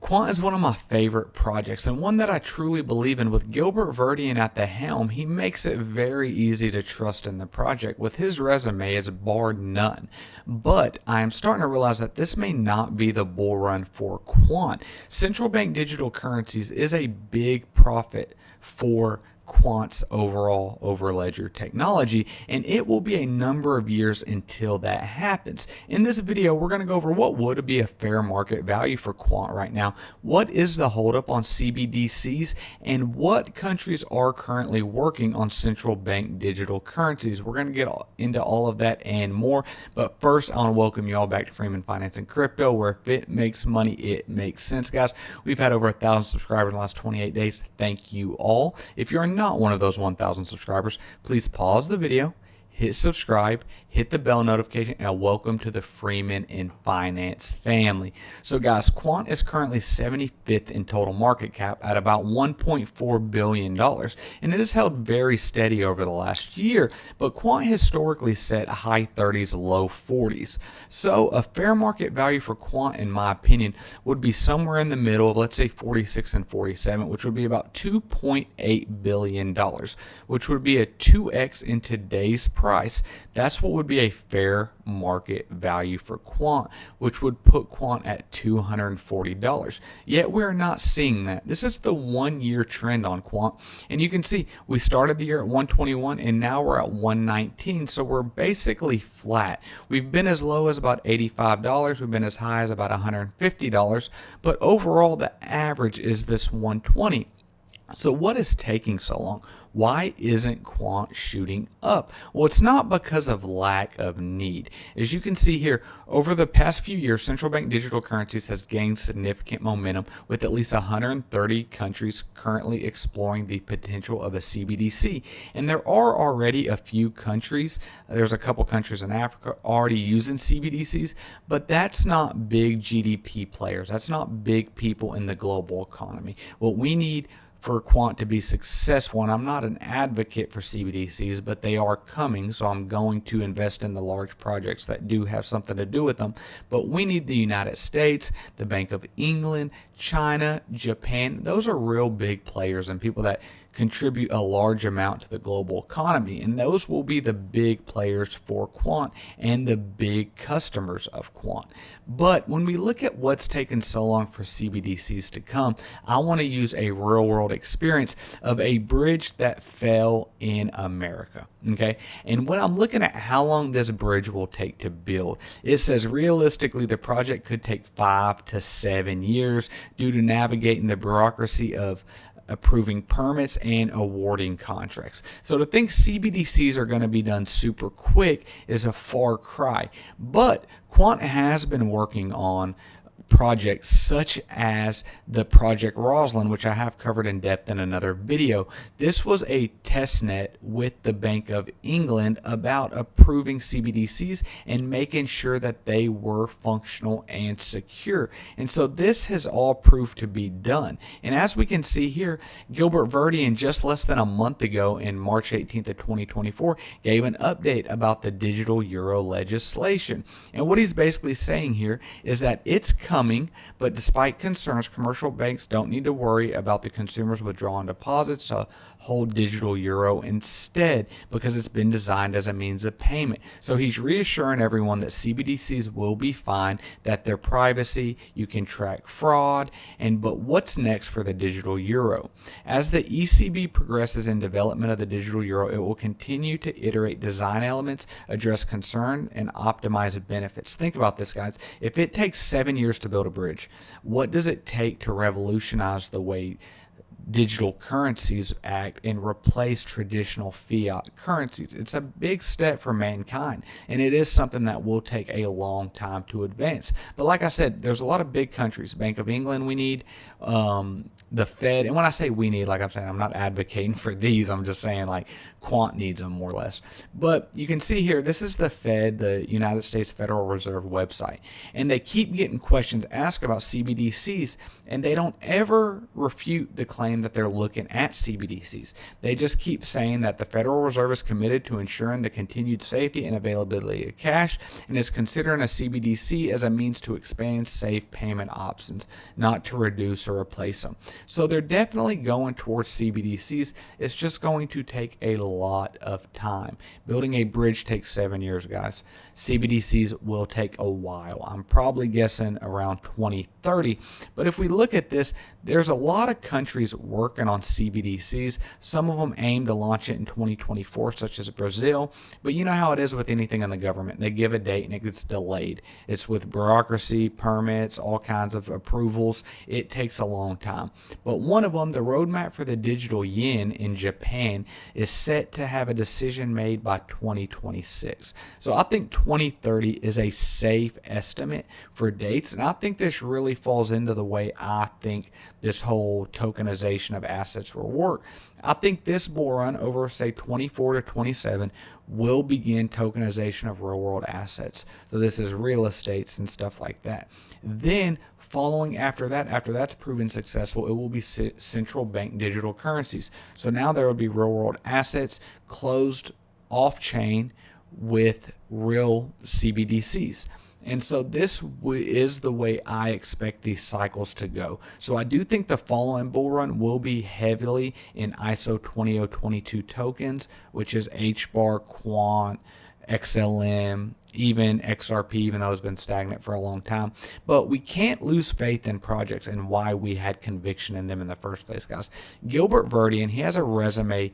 Quant is one of my favorite projects and one that I truly believe in. With Gilbert Verdian at the helm, he makes it very easy to trust in the project. With his resume, it's bar none. But I am starting to realize that this may not be the bull run for Quant. Central bank digital currencies is a big profit for Quant's overall overledger technology, and it will be a number of years until that happens. In this video, we're going to go over what would be a fair market value for Quant right now, what is the holdup on CBDCs, and what countries are currently working on central bank digital currencies. We're going to get into all of that and more, but first I want to welcome you all back to Freeman Finance and Crypto, where if it makes money, it makes sense, guys. We've had over 1,000 subscribers in the last 28 days. Thank you all. If you're not one of those 1,000 subscribers, please pause the video, hit subscribe, hit the bell notification, and welcome to the Freeman in Finance family. So guys, Quant is currently 75th in total market cap at about $1.4 billion, and it has held very steady over the last year, but Quant historically set high 30s, low 40s. So a fair market value for Quant, in my opinion, would be somewhere in the middle of, let's say, 46 and 47, which would be about $2.8 billion, which would be a 2x in today's price. That's what would be a fair market value for Quant, which would put Quant at $240. Yet we're not seeing that. This is the 1 year trend on Quant, and you can see we started the year at 121 and now we're at 119, so we're basically flat. We've been as low as about $85, we've been as high as about $150, but overall the average is this 120. So what is taking so long? Why isn't Quant shooting up? Well, it's not because of lack of need. As you can see here, over the past few years, central bank digital currencies has gained significant momentum, with at least 130 countries currently exploring the potential of a CBDC. And there are already a few countries, there's a couple countries in Africa already using CBDCs, but that's not big GDP players. That's not big people in the global economy. What we need for Quant to be successful, and I'm not an advocate for CBDCs, but they are coming, so I'm going to invest in the large projects that do have something to do with them. But we need the United States, the Bank of England, China, Japan. Those are real big players and people that contribute a large amount to the global economy, and those will be the big players for Quant and the big customers of Quant. But when we look at what's taken so long for CBDCs to come, I want to use a real world experience of a bridge that fell in America. Okay, and when I'm looking at how long this bridge will take to build, it says realistically the project could take 5 to 7 years due to navigating the bureaucracy of approving permits and awarding contracts. So to think CBDCs are going to be done super quick is a far cry. But Quant has been working on projects such as the Project Roslyn, which I have covered in depth in another video. This was a test net with the Bank of England about approving CBDCs and making sure that they were functional and secure. And so this has all proved to be done. And as we can see here, Gilbert Verdian just less than a month ago in March 18th of 2024 gave an update about the digital euro legislation. And what he's basically saying here is that it's coming, but despite concerns, commercial banks don't need to worry about the consumers withdrawing deposits to hold digital euro instead, because it's been designed as a means of payment. So he's reassuring everyone that CBDCs will be fine, that their privacy, you can track fraud, but what's next for the digital euro? As the ECB progresses in development of the digital euro, it will continue to iterate design elements, address concern, and optimize benefits. Think about this, guys. If it takes 7 years to build a bridge, what does it take to revolutionize the way digital currencies act and replace traditional fiat currencies? It's a big step for mankind, and it is something that will take a long time to advance. But like I said, there's a lot of big countries. Bank of England we need, the Fed, and when I say we need, like I'm saying, I'm not advocating for these, I'm just saying like Quant needs them more or less. But you can see here, this is the Fed, the United States Federal Reserve website, and they keep getting questions asked about CBDCs, and they don't ever refute the claims claim that they're looking at CBDCs. They just keep saying that the Federal Reserve is committed to ensuring the continued safety and availability of cash and is considering a CBDC as a means to expand safe payment options, not to reduce or replace them. So they're definitely going towards CBDCs. It's just going to take a lot of time. Building a bridge takes 7 years, guys. CBDCs will take a while. I'm probably guessing around 2030. But if we look at this, there's a lot of countries working on CBDCs. Some of them aim to launch it in 2024, such as Brazil. But you know how it is with anything in the government. They give a date and it gets delayed. It's with bureaucracy, permits, all kinds of approvals. It takes a long time. But one of them, the roadmap for the digital yen in Japan, is set to have a decision made by 2026. So I think 2030 is a safe estimate for dates. And I think this really falls into the way I think this whole tokenization of assets will work. I think this bull run over, say, 24 to 27 will begin tokenization of real world assets. So this is real estates and stuff like that. Then following after that's proven successful, it will be central bank digital currencies. So now there will be real world assets closed off chain with real CBDCs. And so this is the way I expect these cycles to go. So I do think the following bull run will be heavily in ISO 20022 tokens, which is HBAR, Quant, XLM, even XRP, even though it's been stagnant for a long time. But we can't lose faith in projects and why we had conviction in them in the first place, guys. Gilbert Verdian, he has a resume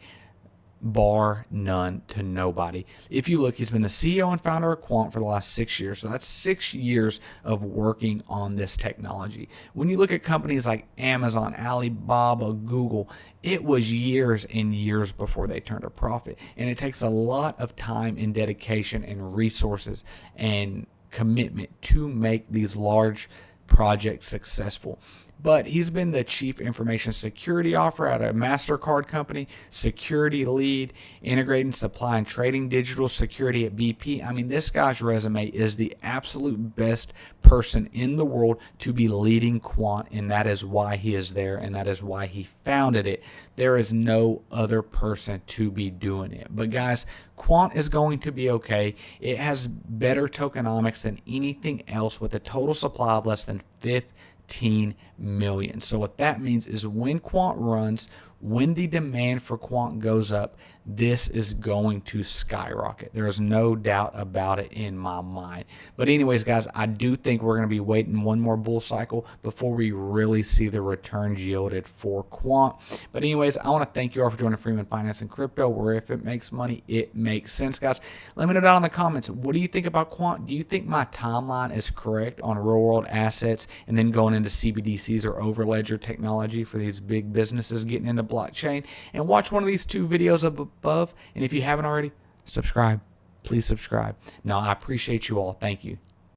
bar none to nobody. If you look, he's been the CEO and founder of Quant for the last 6 years. So that's 6 years of working on this technology. When you look at companies like Amazon, Alibaba, Google, it was years and years before they turned a profit. And it takes a lot of time and dedication and resources and commitment to make these large projects successful. But he's been the chief information security officer at a MasterCard company, security lead, integrating supply and trading digital security at BP. I mean, this guy's resume is the absolute best person in the world to be leading Quant, and that is why he is there, and that is why he founded it. There is no other person to be doing it. But guys, Quant is going to be okay. It has better tokenomics than anything else with a total supply of less than 15 million. So what that means is when Quant runs, when the demand for Quant goes up, this is going to skyrocket. There is no doubt about it in my mind. But anyways, guys, I do think we're going to be waiting one more bull cycle before we really see the returns yielded for Quant. But anyways, I want to thank you all for joining Freeman Finance and Crypto, where if it makes money, it makes sense, guys. Let me know down in the comments, what do you think about Quant? Do you think my timeline is correct on real world assets and then going into CBDCs or overledger technology for these big businesses getting into blockchain? And watch one of these two videos above. And if you haven't already, subscribe. Please subscribe. Now, I appreciate you all. Thank you.